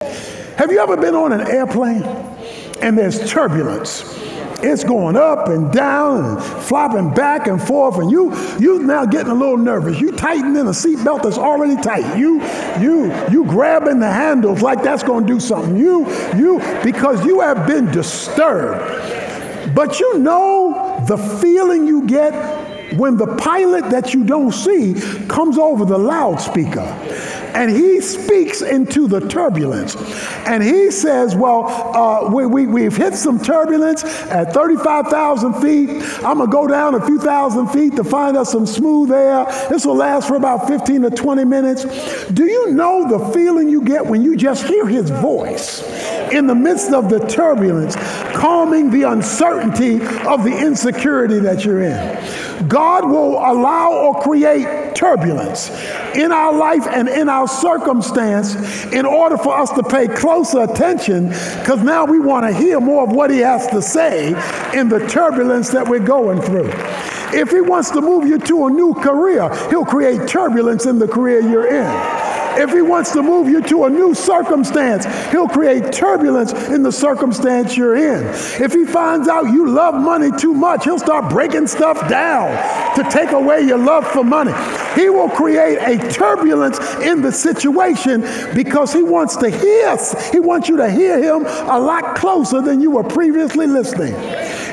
Have you ever been on an airplane and there's turbulence? It's going up and down and flopping back and forth, and you now getting a little nervous. You tightening a seatbelt that's already tight. You grabbing the handles like that's going to do something. Because you have been disturbed. But you know the feeling you get when the pilot that you don't see comes over the loudspeaker and he speaks into the turbulence. And he says, well, we've hit some turbulence at 35,000 feet. I'm going to go down a few thousand feet to find us some smooth air. This will last for about 15 to 20 minutes. Do you know the feeling you get when you just hear his voice in the midst of the turbulence, calming the uncertainty of the insecurity that you're in? God will allow or create turbulence in our life and in our circumstance in order for us to pay closer attention, because now we want to hear more of what he has to say in the turbulence that we're going through. If he wants to move you to a new career, he'll create turbulence in the career you're in. If he wants to move you to a new circumstance, he'll create turbulence in the circumstance you're in. If he finds out you love money too much, he'll start breaking stuff down to take away your love for money. He will create a turbulence in the situation because he wants you to hear him a lot closer than you were previously listening.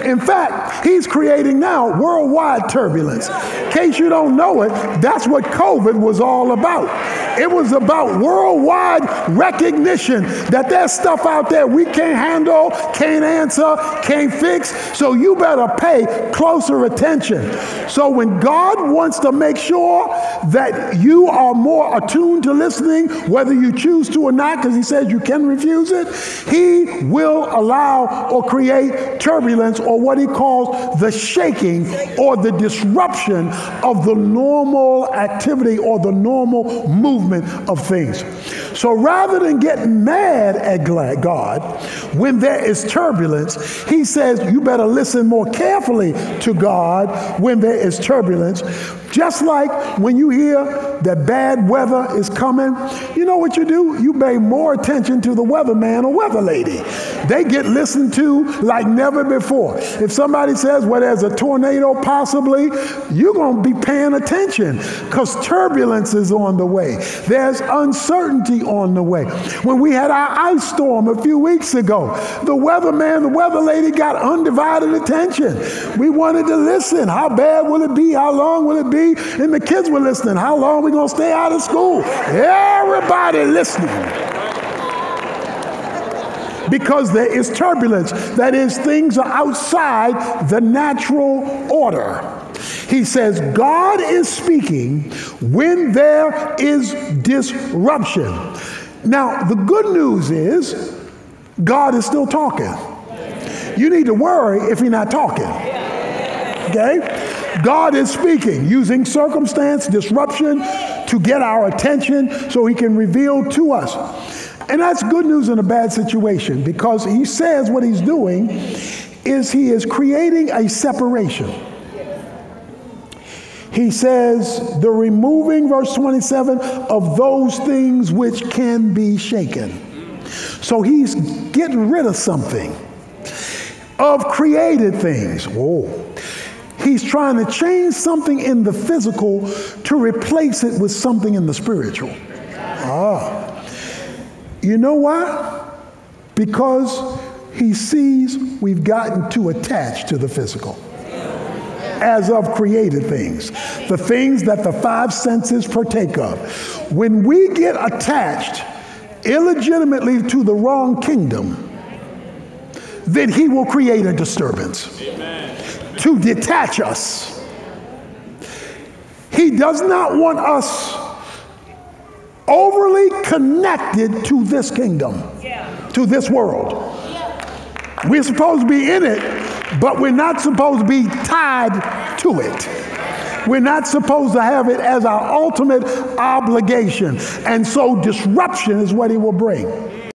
In fact, he's creating now worldwide turbulence. In case you don't know it, that's what COVID was all about. It was about worldwide recognition that there's stuff out there we can't handle, can't answer, can't fix, so you better pay closer attention. So when God wants to make sure that you are more attuned to listening, whether you choose to or not, because he says you can refuse it, he will allow or create turbulence, or what he calls the shaking or the disruption of the normal activity or the normal movement of things. So rather than getting mad at God when there is turbulence, he says you better listen more carefully to God when there is turbulence. Just like when you hear that bad weather is coming, you know what you do? You pay more attention to the weatherman or weather lady. They get listened to like never before. If somebody says, well, there's a tornado possibly, you're going to be paying attention because turbulence is on the way. There's uncertainty on the way. When we had our ice storm a few weeks ago, the weatherman, the weather lady got undivided attention. We wanted to listen. How bad will it be? How long will it be? And the kids were listening. How long are we going to stay out of school? Everybody listening. Because there is turbulence. That is, things are outside the natural order. He says God is speaking when there is disruption. Now, the good news is God is still talking. You need to worry if he's not talking. Okay? God is speaking using circumstance, disruption to get our attention so he can reveal to us. And that's good news in a bad situation, because he says what he's doing is he is creating a separation. He says the removing, verse 27, of those things which can be shaken. So he's getting rid of something, of created things. Whoa. He's trying to change something in the physical to replace it with something in the spiritual. You know why? Because he sees we've gotten too attached to the physical as of created things, the things that the five senses partake of. When we get attached illegitimately to the wrong kingdom, then he will create a disturbance. Amen. To detach us. He does not want us overly connected to this kingdom, to this world. We're supposed to be in it, but we're not supposed to be tied to it. We're not supposed to have it as our ultimate obligation. And so disruption is what he will bring.